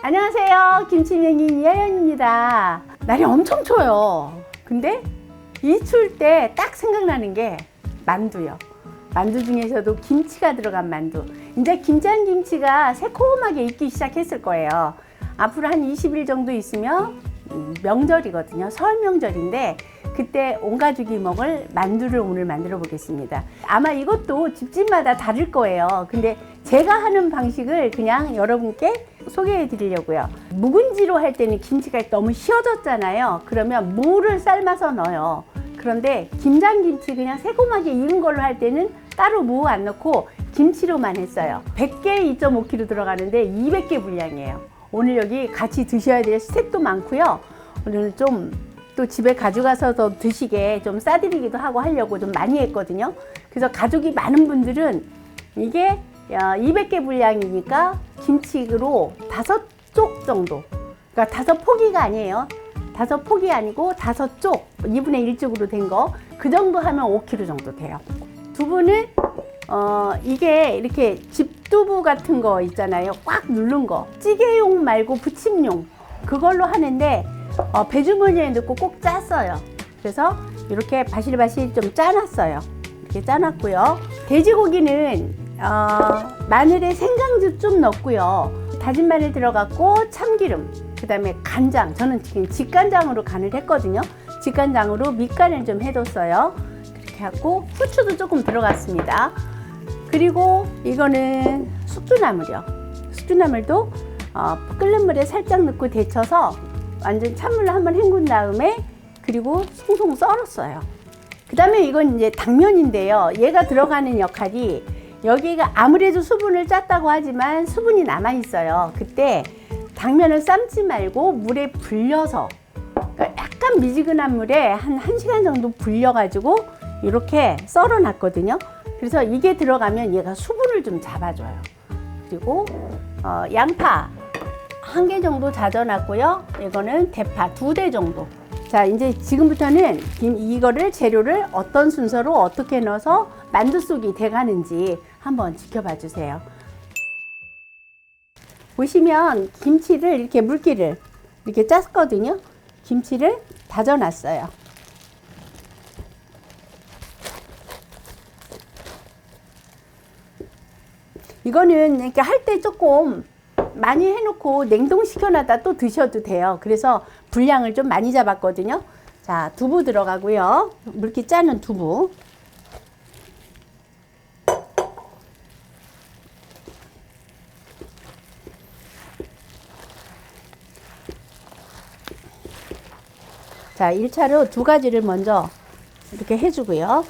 안녕하세요. 김치명인 이하연입니다. 날이 엄청 추워요. 근데 이 추울 때 딱 생각나는 게 만두요. 만두 중에서도 김치가 들어간 만두. 이제 김장김치가 새콤하게 익기 시작했을 거예요. 앞으로 한 20일 정도 있으면 명절이거든요. 설 명절인데 그때 온 가족이 먹을 만두를 오늘 만들어 보겠습니다. 아마 이것도 집집마다 다를 거예요. 근데 제가 하는 방식을 그냥 여러분께 소개해 드리려고요. 묵은지로 할 때는 김치가 너무 휘어졌잖아요. 그러면 무를 삶아서 넣어요. 그런데 김장김치 그냥 새콤하게 익은 걸로 할 때는 따로 무 안 넣고 김치로만 했어요. 100개에 2.5kg 들어가는데 200개 분량이에요. 오늘 여기 같이 드셔야 될 스텝도 많고요. 오늘 좀 또 집에 가져가서 더 드시게 좀 싸드리기도 하고 하려고 좀 많이 했거든요. 그래서 가족이 많은 분들은 이게 200개 분량이니까 김치로 5쪽 정도, 그러니까 5포기가 아니에요. 5포기 아니고 5쪽, 2분의 1쪽으로 된 거, 그 정도 하면 5kg 정도 돼요. 두부는 이게 이렇게 집두부 같은 거 있잖아요. 꽉 누른 거, 찌개용 말고 부침용, 그걸로 하는데 배주머니에 넣고 꼭 짰어요. 그래서 이렇게 바실바실 좀 짜놨어요. 이렇게 짜놨고요. 돼지고기는 마늘에 생강즙 좀 넣고요. 다진 마늘 들어갔고 참기름, 그 다음에 간장, 저는 지금 직간장으로 간을 했거든요. 직간장으로 밑간을 좀 해뒀어요. 그렇게 하고 후추도 조금 들어갔습니다. 그리고 이거는 숙주나물이요. 숙주나물도 끓는 물에 살짝 넣고 데쳐서 완전 찬물로 한번 헹군 다음에 그리고 송송 썰었어요. 그 다음에 이건 이제 당면인데요. 얘가 들어가는 역할이, 여기가 아무래도 수분을 짰다고 하지만 수분이 남아 있어요. 그때 당면을 삶지 말고 물에 불려서, 그러니까 약간 미지근한 물에 한 1시간 정도 불려가지고 이렇게 썰어 놨거든요. 그래서 이게 들어가면 얘가 수분을 좀 잡아줘요. 그리고 양파 1개 정도 다져놨고요. 이거는 대파 2대 정도. 자, 이제 지금부터는 이거를 재료를 어떤 순서로 어떻게 넣어서 만두 속이 돼가는지 한번 지켜봐 주세요. 보시면 김치를 이렇게 물기를 이렇게 짰거든요. 김치를 다져놨어요. 이거는 이렇게 할 때 조금 많이 해놓고 냉동시켜놨다 또 드셔도 돼요. 그래서 분량을 좀 많이 잡았거든요. 자, 두부 들어가고요. 물기 짜는 두부. 자, 1차로 2가지를 먼저 이렇게 해주고요.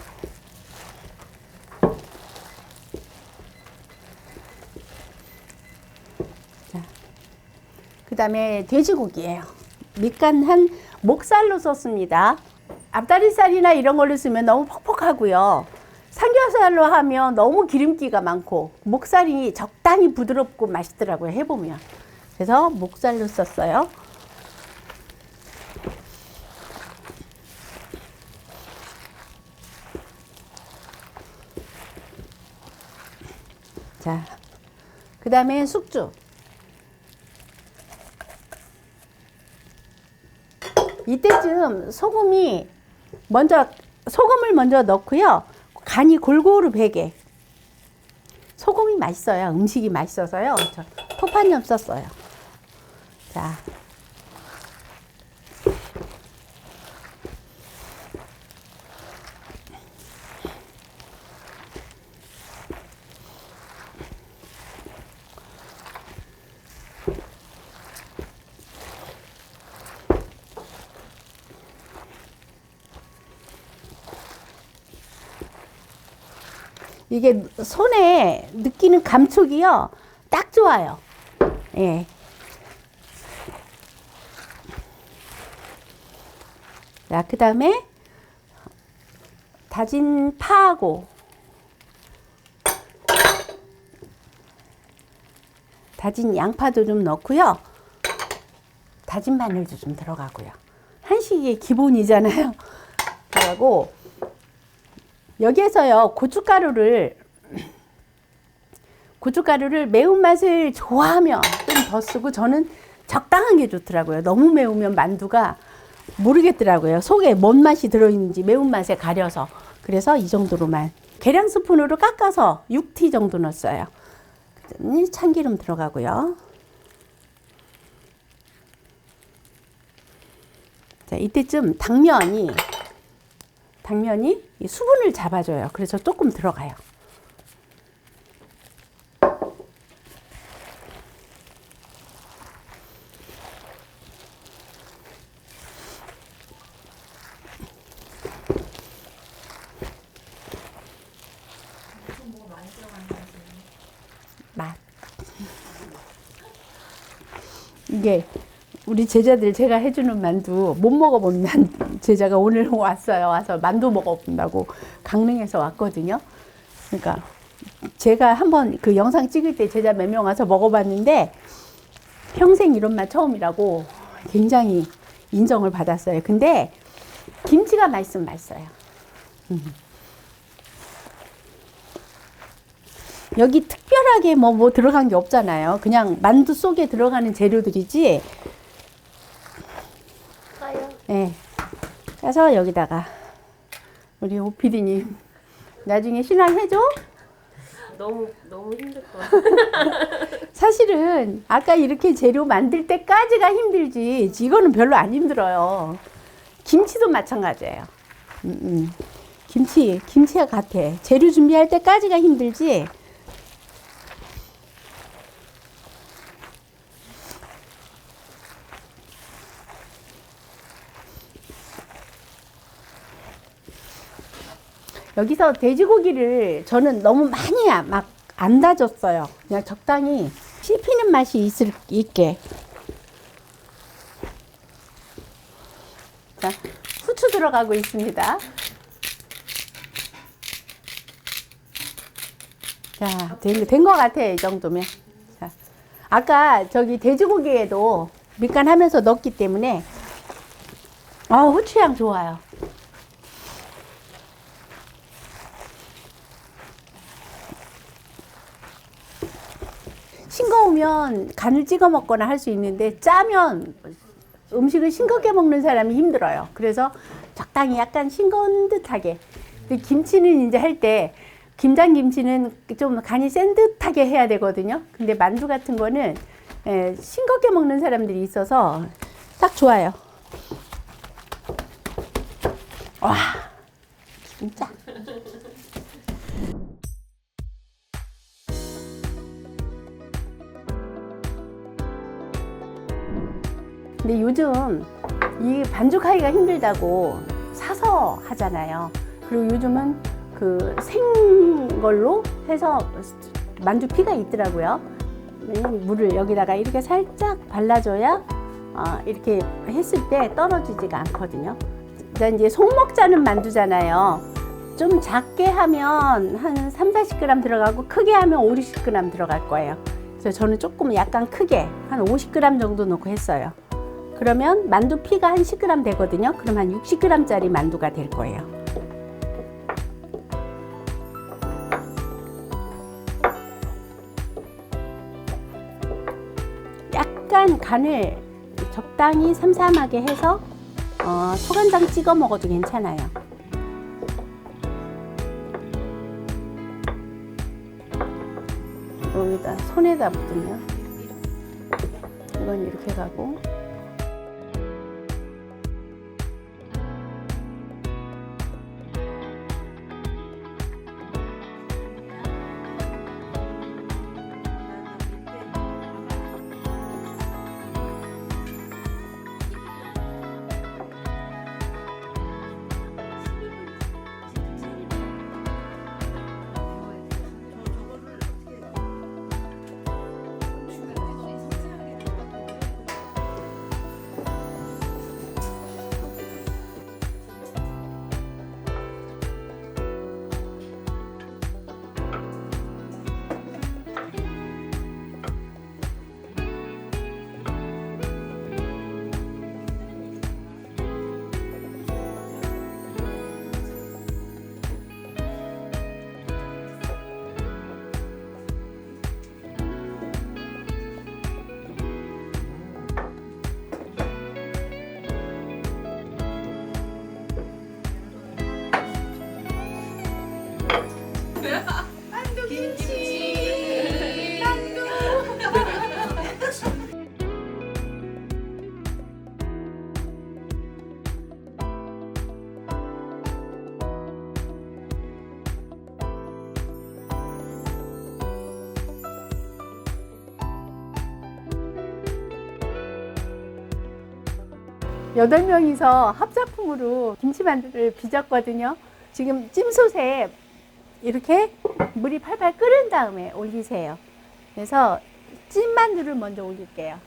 그 다음에 돼지고기예요. 밑간한 목살로 썼습니다. 앞다리살이나 이런 걸로 쓰면 너무 퍽퍽하고요. 삼겹살로 하면 너무 기름기가 많고, 목살이 적당히 부드럽고 맛있더라고요, 해보면. 그래서 목살로 썼어요. 자, 그 다음에 숙주. 이때쯤 소금을 먼저 넣고요. 간이 골고루 배게. 소금이 맛있어요. 음식이 맛있어서요. 저 토판염 썼어요. 자, 이게 손에 느끼는 감촉이요, 딱 좋아요. 예. 자, 그 다음에 다진 파하고 다진 양파도 좀 넣고요. 다진 마늘도 좀 들어가고요. 한식의 기본이잖아요. 그리고 여기에서요, 고춧가루를 매운맛을 좋아하면 또 더 쓰고 저는 적당한 게 좋더라고요. 너무 매우면 만두가 모르겠더라고요. 속에 뭔 맛이 들어있는지 매운맛에 가려서. 그래서 이 정도로만 계량 스푼으로 깎아서 6티 정도 넣었어요. 그다음에 참기름 들어가고요. 자, 이때쯤 당면이 이 수분을 잡아줘요. 그래서 조금 들어가요. 맛. 이게 우리 제자들 제가 해주는 만두 못 먹어본 제자가 오늘 왔어요. 와서 만두 먹어본다고 강릉에서 왔거든요. 그러니까 제가 한번 그 영상 찍을 때 제자 몇 명 와서 먹어봤는데 평생 이런 맛 처음이라고 굉장히 인정을 받았어요. 근데 김치가 맛있으면 맛있어요. 여기 특별하게 뭐 들어간 게 없잖아요. 그냥 만두 속에 들어가는 재료들이지. 네. 그래서 여기다가 우리 오피디님 나중에 신랑해줘? 너무 힘들 것 같아. 사실은 아까 이렇게 재료 만들 때까지가 힘들지 이거는 별로 안 힘들어요. 김치도 마찬가지예요. 김치와 같아. 재료 준비할 때까지가 힘들지. 여기서 돼지고기를 저는 너무 많이 막 안 다졌어요. 그냥 적당히 씹히는 맛이 있게. 자, 후추 들어가고 있습니다. 자, 된 것 같아요. 이 정도면. 자, 아까 저기 돼지고기에도 밑간 하면서 넣었기 때문에 후추향 좋아요. 싱거우면 간을 찍어 먹거나 할 수 있는데 짜면 음식을 싱겁게 먹는 사람이 힘들어요. 그래서 적당히 약간 싱거운 듯하게. 근데 김치는 이제 할 때 김장김치는 좀 간이 센 듯하게 해야 되거든요. 근데 만두 같은 거는 싱겁게 먹는 사람들이 있어서 딱 좋아요. 와, 진짜. 근데 요즘 이 반죽하기가 힘들다고 사서 하잖아요. 그리고 요즘은 그 생걸로 해서 만두 피가 있더라고요. 물을 여기다가 이렇게 살짝 발라줘야 이렇게 했을 때 떨어지지가 않거든요. 이제 송목 자는 만두잖아요. 좀 작게 하면 한 30-40g 들어가고 크게 하면 50-60g 들어갈 거예요. 그래서 저는 조금 약간 크게 한 50g 정도 넣고 했어요. 그러면 만두 피가 한 10g 되거든요. 그럼 한 60g짜리 만두가 될 거예요. 약간 간을 적당히 삼삼하게 해서 소간장 찍어 먹어도 괜찮아요. 여기다 손에다 묻으면 이건 이렇게 가고 8명이서 합작품으로 김치만두를 빚었거든요. 지금 찜솥에 이렇게 물이 팔팔 끓은 다음에 올리세요. 그래서 찐만두를 먼저 올릴게요.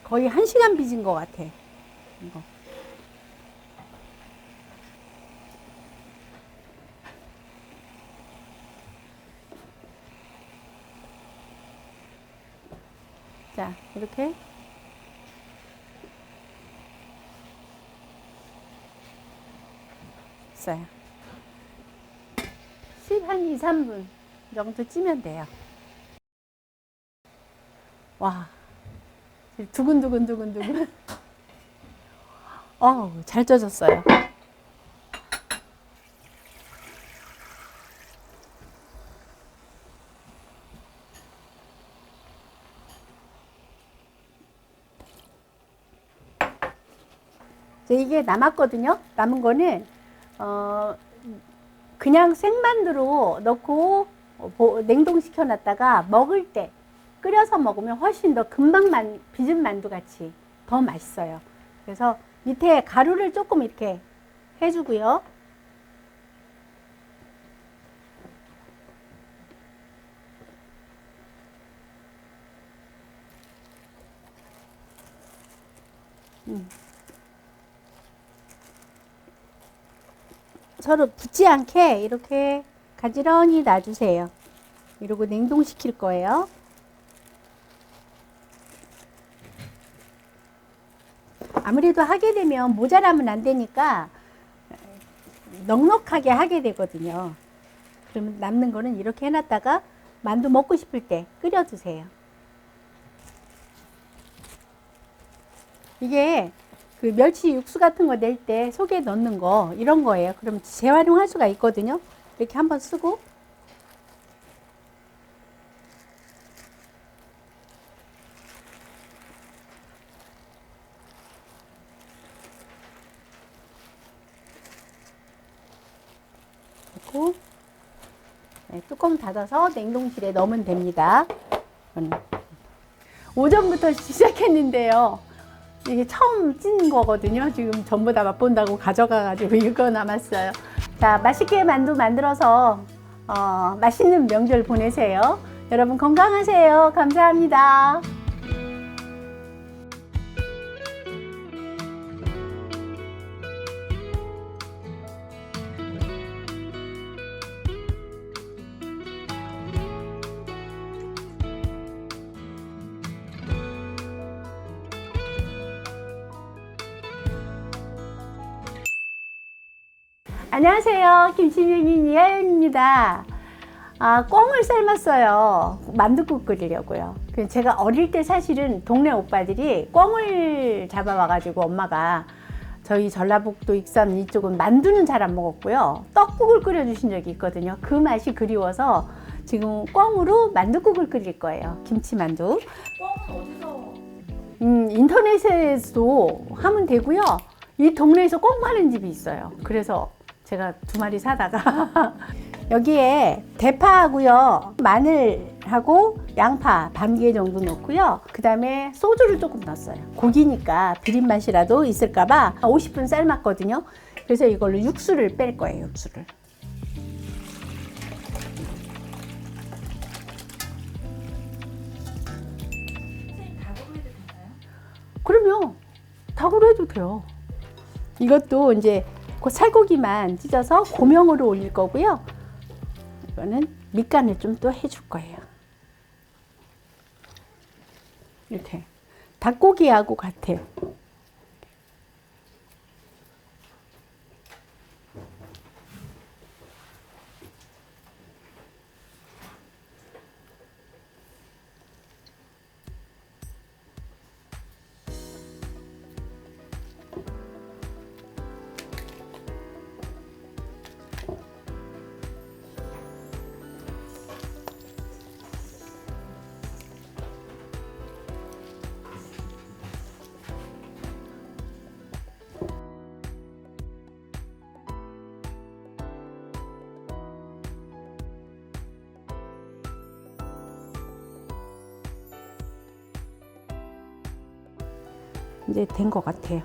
거의 1시간 빚은 것 같아. 이거. 자, 이렇게. 있어요. 한 2, 3분 정도 찌면 돼요. 와, 두근두근. 잘 쪄졌어요. 이게 남았거든요. 남은 거는 그냥 생만두로 넣고 냉동시켜 놨다가 먹을 때 끓여서 먹으면 훨씬 더 금방 빚은 만두 같이 더 맛있어요. 그래서 밑에 가루를 조금 이렇게 해주고요. 서로 붙지 않게 이렇게 가지런히 놔주세요. 이러고 냉동시킬 거예요. 아무래도 하게 되면 모자라면 안 되니까 넉넉하게 하게 되거든요. 그러면 남는 거는 이렇게 해놨다가 만두 먹고 싶을 때 끓여 두세요. 이게 그 멸치 육수 같은 거 낼 때 속에 넣는 거 이런 거예요. 그럼 재활용할 수가 있거든요. 이렇게 한번 쓰고 넣고 네, 뚜껑 닫아서 냉동실에 넣으면 됩니다. 오전부터 시작했는데요. 이게 처음 찐 거거든요. 지금 전부 다 맛본다고 가져가가지고 이거 남았어요. 자, 맛있게 만두 만들어서 맛있는 명절 보내세요. 여러분 건강하세요. 감사합니다. 안녕하세요. 김치명인 이하연입니다. 꽁을 삶았어요. 만둣국 끓이려고요. 제가 어릴 때 사실은 동네 오빠들이 꽁을 잡아와가지고 엄마가 저희 전라북도 익산 이쪽은 만두는 잘 안 먹었고요. 떡국을 끓여주신 적이 있거든요. 그 맛이 그리워서 지금 꽁으로 만둣국을 끓일 거예요. 김치만두. 꽁은 어디서? 인터넷에서도 하면 되고요. 이 동네에서 꽁 파는 집이 있어요. 그래서 제가 2마리 사다가 여기에 대파하고요, 마늘하고 양파 반 개 정도 넣고요. 그 다음에 소주를 조금 넣었어요. 고기니까 비린 맛이라도 있을까봐 50분 삶았거든요. 그래서 이걸로 육수를 뺄 거예요. 육수를. 닭으로 해도 되나요? 그럼요. 닭으로 해도 돼요. 이것도 이제 그 살고기만 찢어서 고명으로 올릴 거고요. 이거는 밑간을 좀 또 해줄 거예요. 이렇게 닭고기하고 같아요. 이제 된 것 같아요.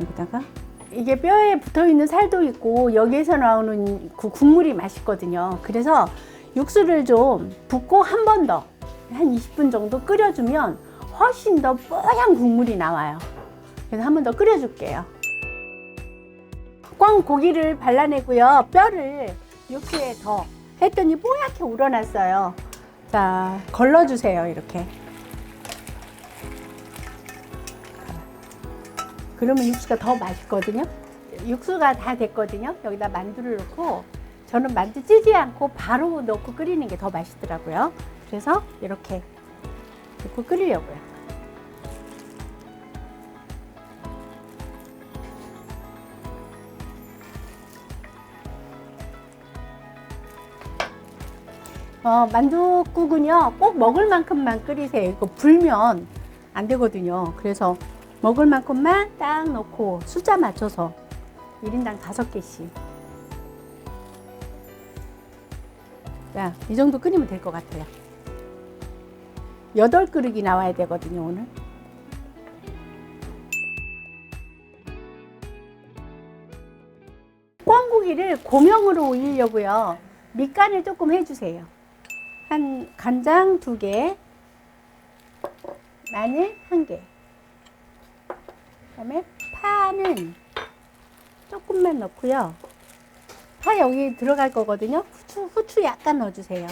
여기다가 이게 뼈에 붙어 있는 살도 있고 여기에서 나오는 그 국물이 맛있거든요. 그래서 육수를 좀 붓고 한 번 더 한 20분 정도 끓여주면 훨씬 더 뽀얀 국물이 나와요. 그래서 한 번 더 끓여줄게요. 꽝 고기를 발라내고요. 뼈를 육수에 더 했더니 뽀얗게 우러났어요. 자, 걸러주세요. 이렇게. 그러면 육수가 더 맛있거든요. 육수가 다 됐거든요. 여기다 만두를 넣고, 저는 만두 찌지 않고 바로 넣고 끓이는 게 더 맛있더라고요. 그래서 이렇게 넣고 끓이려고요. 만두국은요, 꼭 먹을 만큼만 끓이세요. 이거 불면 안 되거든요. 그래서 먹을 만큼만 딱 넣고 숫자 맞춰서 1인당 5개씩. 자, 이 정도 끓이면 될 것 같아요. 8그릇이 나와야 되거든요, 오늘. 꽝고기를 고명으로 올리려고요. 밑간을 조금 해주세요. 한 간장 2개, 마늘 1개, 그다음에 파는 조금만 넣고요. 파 여기 들어갈 거거든요. 후추 약간 넣어주세요.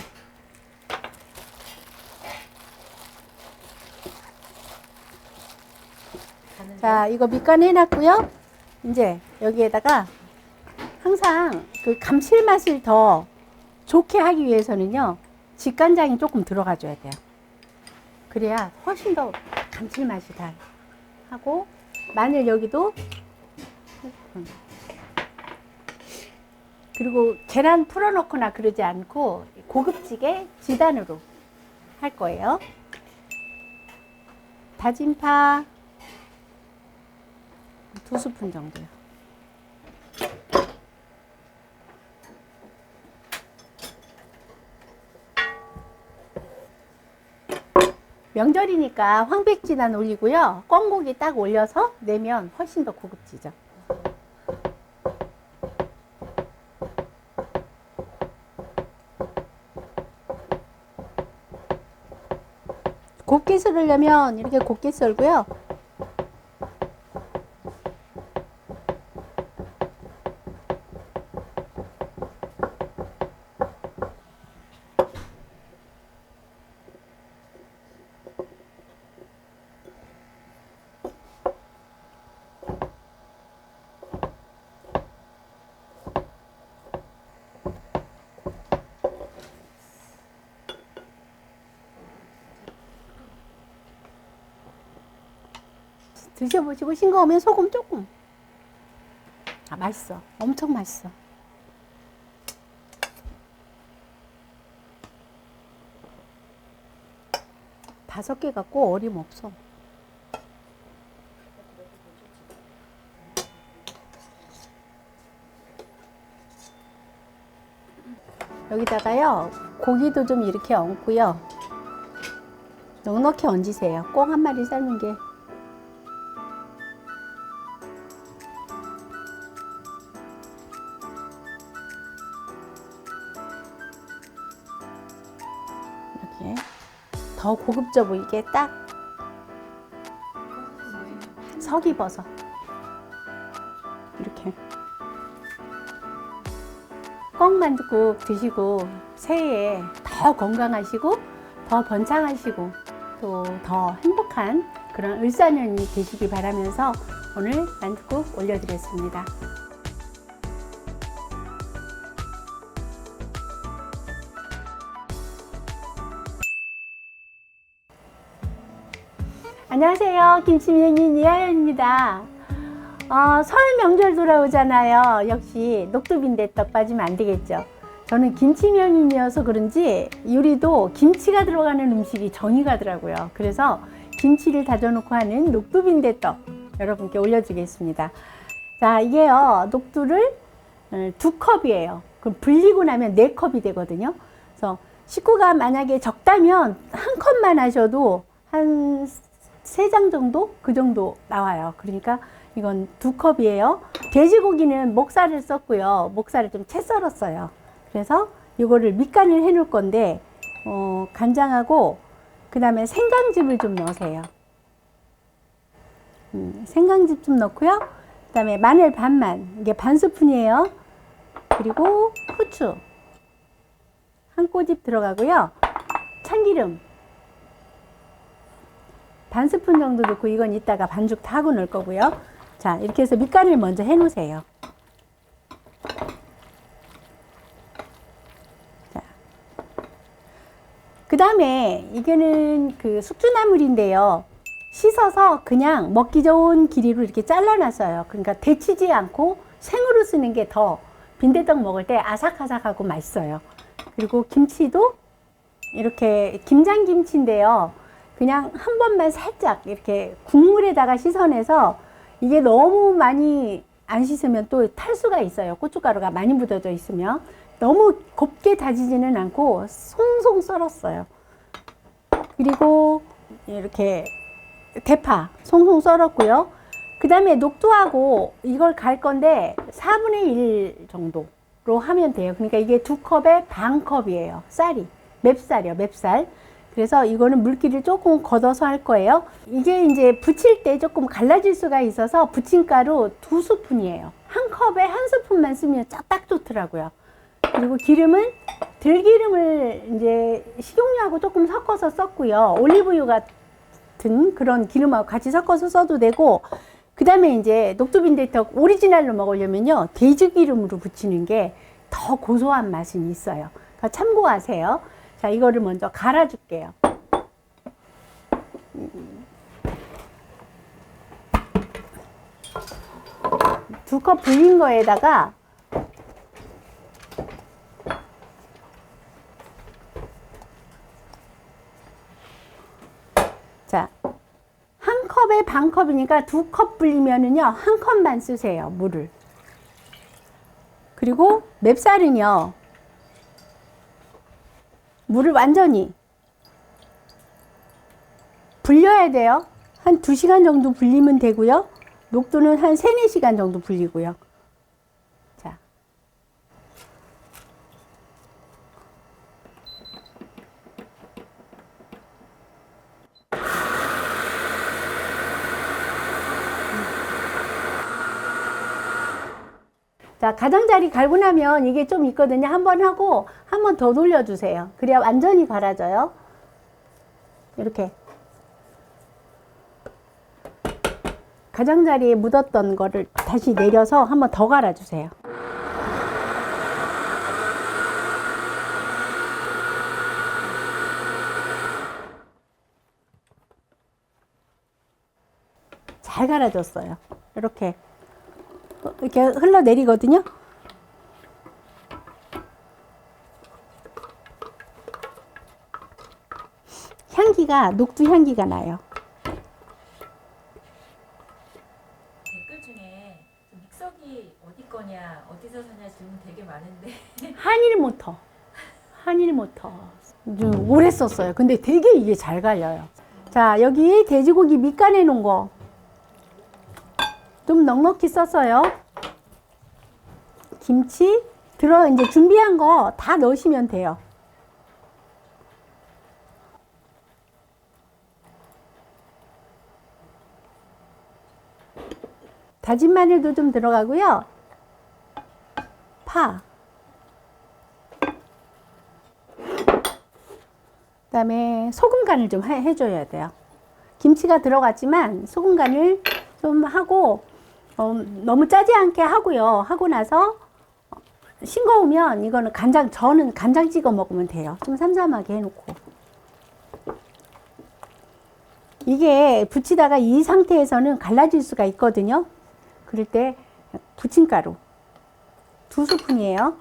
자, 이거 밑간 해놨고요. 이제 여기에다가 항상 그 감칠맛을 더 좋게 하기 위해서는요, 직간장이 조금 들어가줘야 돼요. 그래야 훨씬 더 감칠맛이 다 하고, 마늘 여기도, 그리고 계란 풀어놓거나 그러지 않고 고급지게 지단으로 할 거예요. 다진 파 2스푼 정도요. 명절이니까 황백지단 올리고요. 꿩고기 딱 올려서 내면 훨씬 더 고급지죠. 곱게 썰으려면 이렇게 곱게 썰고요. 드셔보시고 싱거우면 소금 조금. 아, 맛있어. 엄청 맛있어. 다섯 개 갖고 어림없어. 여기다가요, 고기도 좀 이렇게 얹고요. 넉넉히 얹으세요. 꽁 한 마리 삶은 게. 이렇게 더 고급져 보이게 딱 석이버섯 이렇게. 꽁만둣국 드시고 새해에 더 건강하시고 더 번창하시고 또 더 행복한 그런 을사년이 되시기 바라면서 오늘 만둣국 올려드렸습니다. 안녕하세요. 김치명인 이하연입니다. 설 명절 돌아오잖아요. 역시 녹두빈대떡 빠지면 안 되겠죠. 저는 김치명인이어서 그런지 요리도 김치가 들어가는 음식이 정이 가더라고요. 그래서 김치를 다져놓고 하는 녹두빈대떡 여러분께 올려드리겠습니다. 자, 이게요, 녹두를 2컵이에요. 그럼 불리고 나면 4컵이 되거든요. 그래서 식구가 만약에 적다면 한 컵만 하셔도 한 3장 정도? 그 정도 나와요. 그러니까 이건 2컵이에요. 돼지고기는 목살을 썼고요. 목살을 좀 채 썰었어요. 그래서 이거를 밑간을 해 놓을 건데, 간장하고, 그 다음에 생강즙을 좀 넣으세요. 생강즙 좀 넣고요. 그 다음에 마늘 반만, 이게 반 스푼이에요. 그리고 후추 한 꼬집 들어가고요. 참기름 반 스푼 정도 넣고, 이건 이따가 반죽 다 하고 넣을 거고요. 자, 이렇게 해서 밑간을 먼저 해 놓으세요. 그 다음에 이거는 그 숙주나물인데요. 씻어서 그냥 먹기 좋은 길이로 이렇게 잘라놨어요. 그러니까 데치지 않고 생으로 쓰는 게 더 빈대떡 먹을 때 아삭아삭하고 맛있어요. 그리고 김치도 이렇게 김장김치인데요. 그냥 한 번만 살짝 이렇게 국물에다가 씻어내서, 이게 너무 많이 안 씻으면 또 탈 수가 있어요. 고춧가루가 많이 묻어져 있으면. 너무 곱게 다지지는 않고 송송 썰었어요. 그리고 이렇게 대파 송송 썰었고요. 그 다음에 녹두하고 이걸 갈 건데 4분의 1 정도로 하면 돼요. 그러니까 이게 2컵에 반 컵이에요. 쌀이. 맵쌀이요, 맵쌀. 그래서 이거는 물기를 조금 걷어서 할 거예요. 이게 이제 부칠 때 조금 갈라질 수가 있어서 부침가루 2스푼이에요. 한 컵에 한 스푼만 쓰면 딱 좋더라고요. 그리고 기름은 들기름을 이제 식용유하고 조금 섞어서 썼고요. 올리브유 같은 그런 기름하고 같이 섞어서 써도 되고, 그 다음에 이제 녹두빈대떡 오리지널로 먹으려면요, 돼지기름으로 부치는 게 더 고소한 맛이 있어요. 그러니까 참고하세요. 자, 이거를 먼저 갈아줄게요. 2컵 불린 거에다가 자, 한 컵에 반 컵이니까 2컵 불리면은요, 한 컵만 쓰세요, 물을. 그리고 맵쌀은요, 물을 완전히 불려야 돼요. 한 2시간 정도 불리면 되고요. 녹두는 한 3, 4시간 정도 불리고요. 자. 자, 가장자리 갈고 나면 이게 좀 있거든요. 한 번 하고 한 번 더 돌려주세요. 그래야 완전히 갈아져요. 이렇게. 가장자리에 묻었던 거를 다시 내려서 한 번 더 갈아주세요. 잘 갈아줬어요. 이렇게 흘러내리거든요. 향기가, 녹두 향기가 나요. 댓글 중에 믹서기 어디 거냐, 어디서 사냐 질문 되게 많은데 한일모터. 한일모터. 좀 오래 썼어요. 근데 되게 이게 잘 갈려요. 자, 여기 돼지고기 밑간해 놓은 거 좀 넉넉히 썼어요. 김치 이제 준비한 거 다 넣으시면 돼요. 다진 마늘도 좀 들어가고요. 파. 그다음에 소금 간을 좀 해줘야 돼요. 김치가 들어갔지만 소금 간을 좀 하고, 너무 짜지 않게 하고요. 하고 나서 싱거우면 이거는 저는 간장 찍어 먹으면 돼요. 좀 삼삼하게 해놓고. 이게 부치다가 이 상태에서는 갈라질 수가 있거든요. 그럴 때 부침가루 2스푼이에요.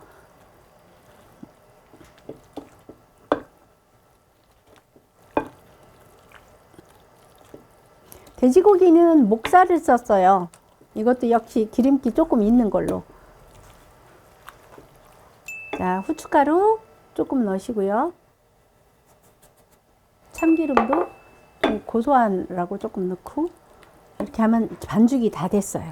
돼지고기는 목살을 썼어요. 이것도 역시 기름기 조금 있는 걸로. 자, 후춧가루 조금 넣으시고요. 참기름도 좀 고소하라고 조금 넣고 이렇게 하면 반죽이 다 됐어요.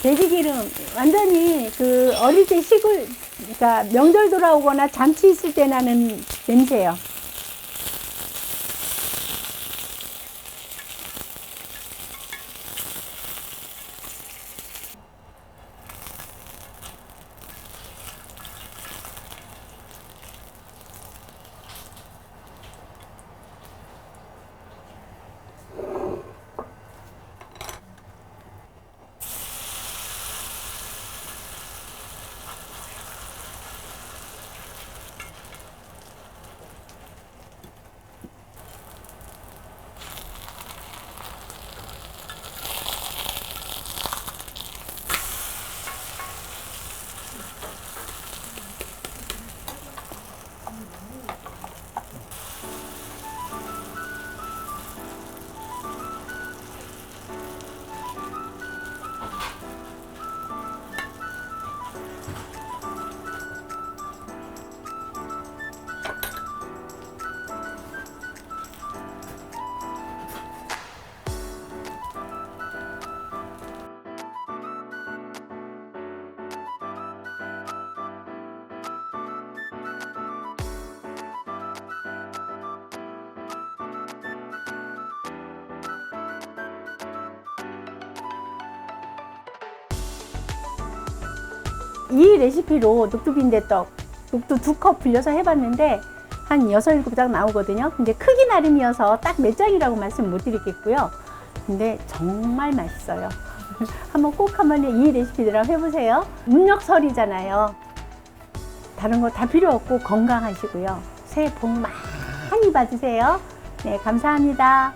돼지기름 완전히 그 어릴 때 시골, 그러니까 명절 돌아오거나 잔치 있을 때 나는 냄새예요. 이 레시피로 녹두빈대떡, 녹두 2컵 불려서 해봤는데 한 6, 7장 나오거든요. 근데 크기 나름이어서 딱 몇 장이라고 말씀 못 드리겠고요. 근데 정말 맛있어요. 한번 이 레시피들랑 해보세요. 음력설이잖아요. 다른 거 다 필요 없고 건강하시고요. 새해 복 많이 받으세요. 네, 감사합니다.